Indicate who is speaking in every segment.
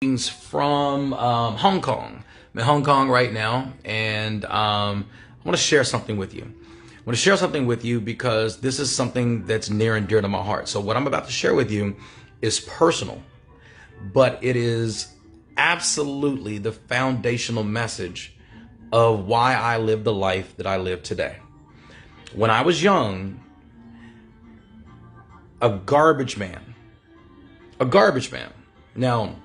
Speaker 1: From Hong Kong. I'm in Hong Kong right now, and I want to share something with you. I want to share something with you because this is something that's near and dear to my heart. So what I'm about to share with you is personal, but it is absolutely the foundational message of why I live the life that I live today. When I was young, a garbage man. Now,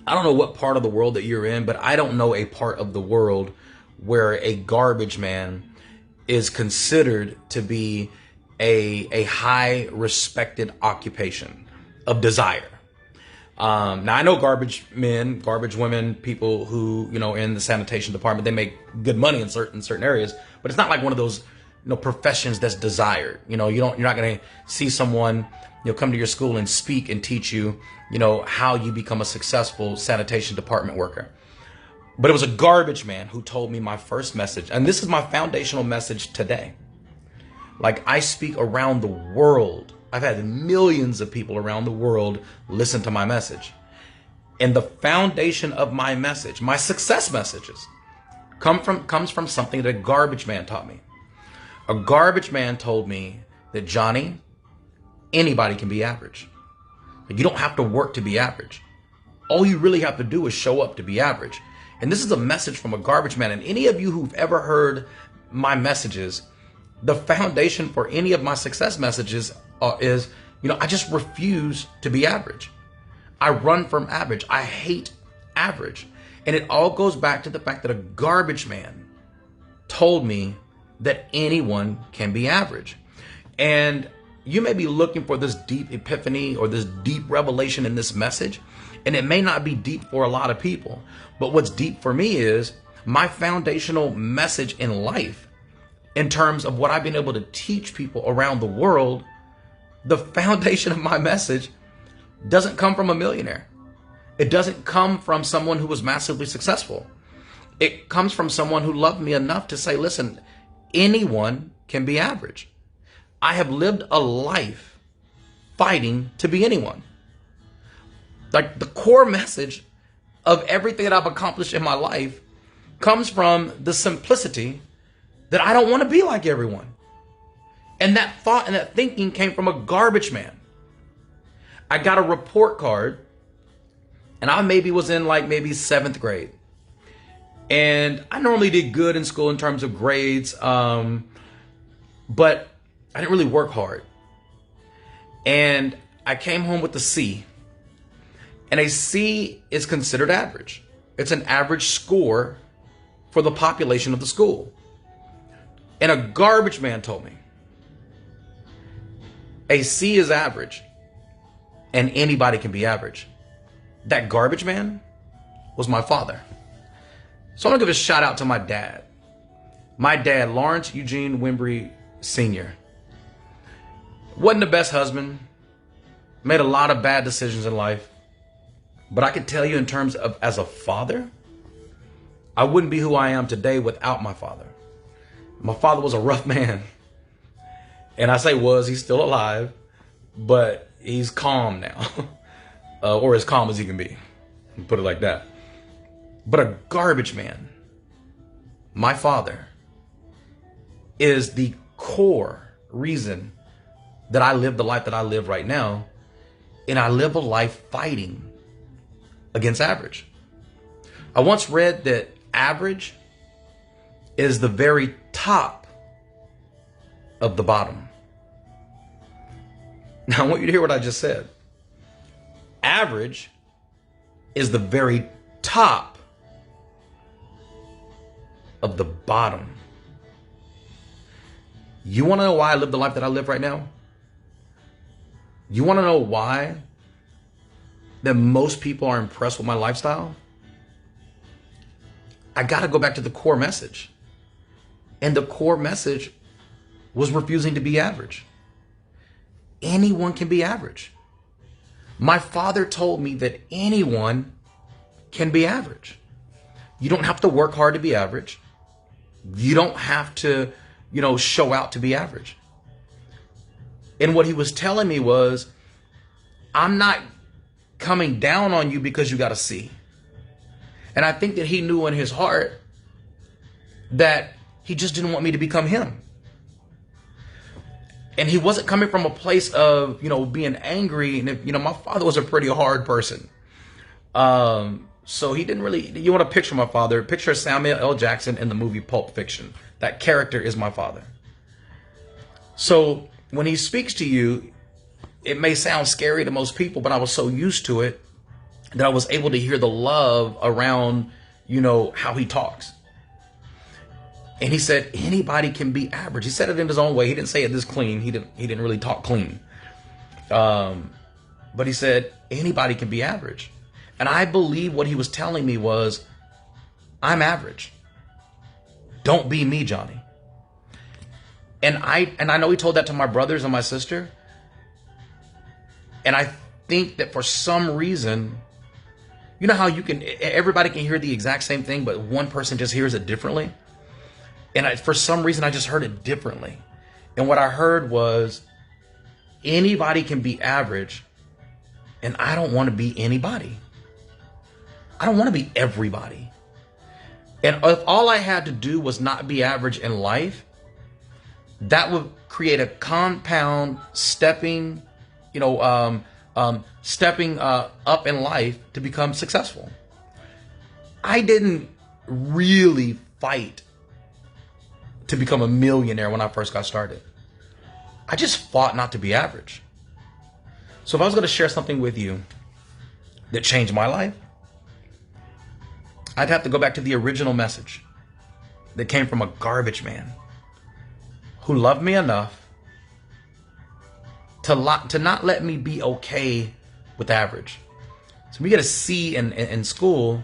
Speaker 1: I don't know what part of the world that you're in, but I don't know a part of the world where a garbage man is considered to be a high respected occupation of desire. Now I know garbage men, garbage women, people who, in the sanitation department, they make good money in certain areas, but it's not like one of those, professions that's desired. You're not going to see someone, come to your school and speak and teach you, how you become a successful sanitation department worker. But it was a garbage man who told me my first message. And this is my foundational message today. Like, I speak around the world. I've had millions of people around the world listen to my message. And the foundation of my message, my success messages, comes from something that a garbage man taught me. A garbage man told me that, Johnny, anybody can be average. You don't have to work to be average. All you really have to do is show up to be average. And this is a message from a garbage man. And any of you who've ever heard my messages, the foundation for any of my success messages is, I just refuse to be average. I run from average. I hate average. And it all goes back to the fact that a garbage man told me that anyone can be average. And you may be looking for this deep epiphany or this deep revelation in this message, and it may not be deep for a lot of people. But what's deep for me is my foundational message in life, in terms of what I've been able to teach people around the world. The foundation of my message doesn't come from a millionaire. It doesn't come from someone who was massively successful. It comes from someone who loved me enough to say, listen, anyone can be average. I have lived a life fighting to be anyone. Like, the core message of everything that I've accomplished in my life comes from the simplicity that I don't want to be like everyone. And that thought and that thinking came from a garbage man. I got a report card, and I was in maybe 7th grade. And I normally did good in school in terms of grades, but I didn't really work hard. And I came home with a C. And a C is considered average. It's an average score for the population of the school. And a garbage man told me a C is average and anybody can be average. That garbage man was my father. So I'm gonna give a shout out to my dad. My dad, Lawrence Eugene Wimbrey Sr. Wasn't the best husband, made a lot of bad decisions in life. But I can tell you, in terms of as a father, I wouldn't be who I am today without my father. My father was a rough man. And I say was, he's still alive, but he's calm now. Or as calm as he can be, put it like that. But a garbage man, my father, is the core reason that I live the life that I live right now. And I live a life fighting against average. I once read that average is the very top of the bottom. Now, I want you to hear what I just said. Average is the very top of the bottom. You want to know why I live the life that I live right now? You want to know why that most people are impressed with my lifestyle? I got to go back to the core message. And the core message was refusing to be average. Anyone can be average. My father told me that anyone can be average. You don't have to work hard to be average. You don't have to, show out to be average. And what he was telling me was, I'm not coming down on you because you got a C. And I think that he knew in his heart that he just didn't want me to become him. And he wasn't coming from a place of, being angry. And, my father was a pretty hard person. So he didn't really, you want to picture my father, picture Samuel L. Jackson in the movie Pulp Fiction. That character is my father. So when he speaks to you, it may sound scary to most people, but I was so used to it that I was able to hear the love around, how he talks. And he said, anybody can be average. He said it in his own way. He didn't say it this clean. He didn't really talk clean. But he said, anybody can be average. And I believe what he was telling me was, I'm average. Don't be me, Johnny. And I know he told that to my brothers and my sister. And I think that for some reason, you know how everybody can hear the exact same thing, but one person just hears it differently. And for some reason, I just heard it differently. And what I heard was, anybody can be average, and I don't want to be anybody. I don't want to be everybody. And if all I had to do was not be average in life, that would create a compound stepping up in life to become successful. I didn't really fight to become a millionaire when I first got started. I just fought not to be average. So if I was going to share something with you that changed my life, I'd have to go back to the original message that came from a garbage man who loved me enough to not let me be okay with average. So we get a C in school.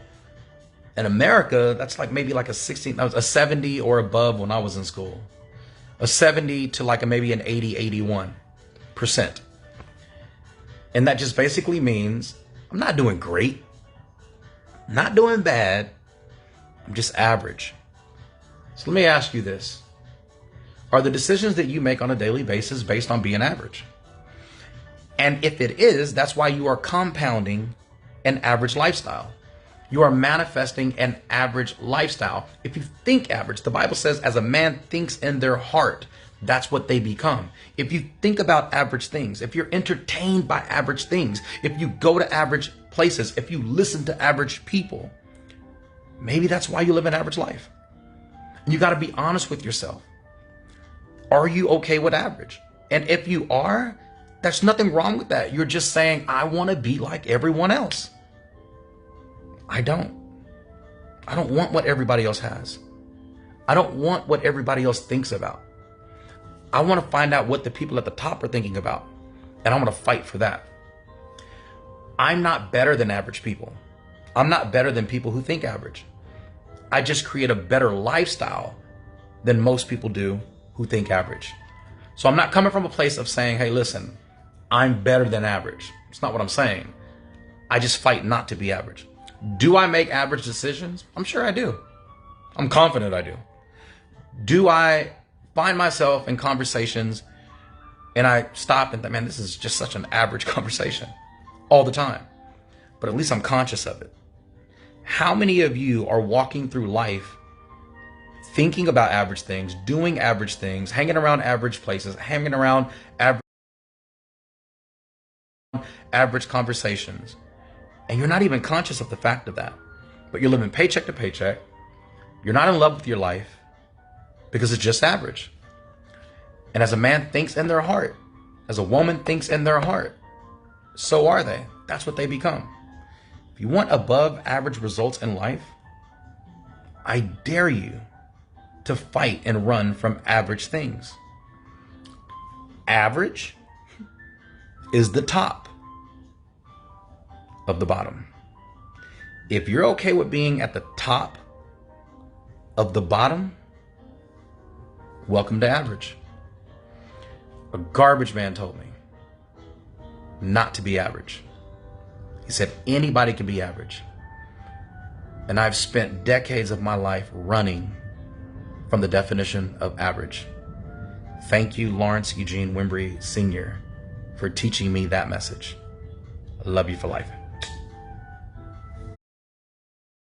Speaker 1: In America, that's like maybe like a 70 or above when I was in school. A 70 to like maybe an 81%. And that just basically means I'm not doing great, not doing bad, I'm just average. So let me ask you this. Are the decisions that you make on a daily basis based on being average? And if it is, that's why you are compounding an average lifestyle. You are manifesting an average lifestyle. If you think average, the Bible says, as a man thinks in their heart, that's what they become. If you think about average things, if you're entertained by average things, if you go to average places, if you listen to average people, maybe that's why you live an average life. And you got to be honest with yourself. Are you okay with average? And if you are, there's nothing wrong with that. You're just saying, I want to be like everyone else. I don't want what everybody else has. I don't want what everybody else thinks about. I want to find out what the people at the top are thinking about. And I'm going to fight for that. I'm not better than average people. I'm not better than people who think average. I just create a better lifestyle than most people do who think average. So I'm not coming from a place of saying, hey, listen, I'm better than average. It's not what I'm saying. I just fight not to be average. Do I make average decisions? I'm sure I do. I'm confident I do. Do I find myself in conversations and I stop and think, man, this is just such an average conversation all the time? But at least I'm conscious of it. How many of you are walking through life thinking about average things, doing average things, hanging around average places, hanging around average conversations, and you're not even conscious of the fact of that, but you're living paycheck to paycheck. You're not in love with your life because it's just average. And as a man thinks in their heart, as a woman thinks in their heart, so are they. That's what they become. If you want above average results in life, I dare you to fight and run from average things. Average is the top of the bottom. If you're okay with being at the top of the bottom, welcome to average. A garbage man told me not to be average. He said anybody can be average. And I've spent decades of my life running from the definition of average. Thank you, Lawrence Eugene Wimbrey Sr., for teaching me that message. I love you for life.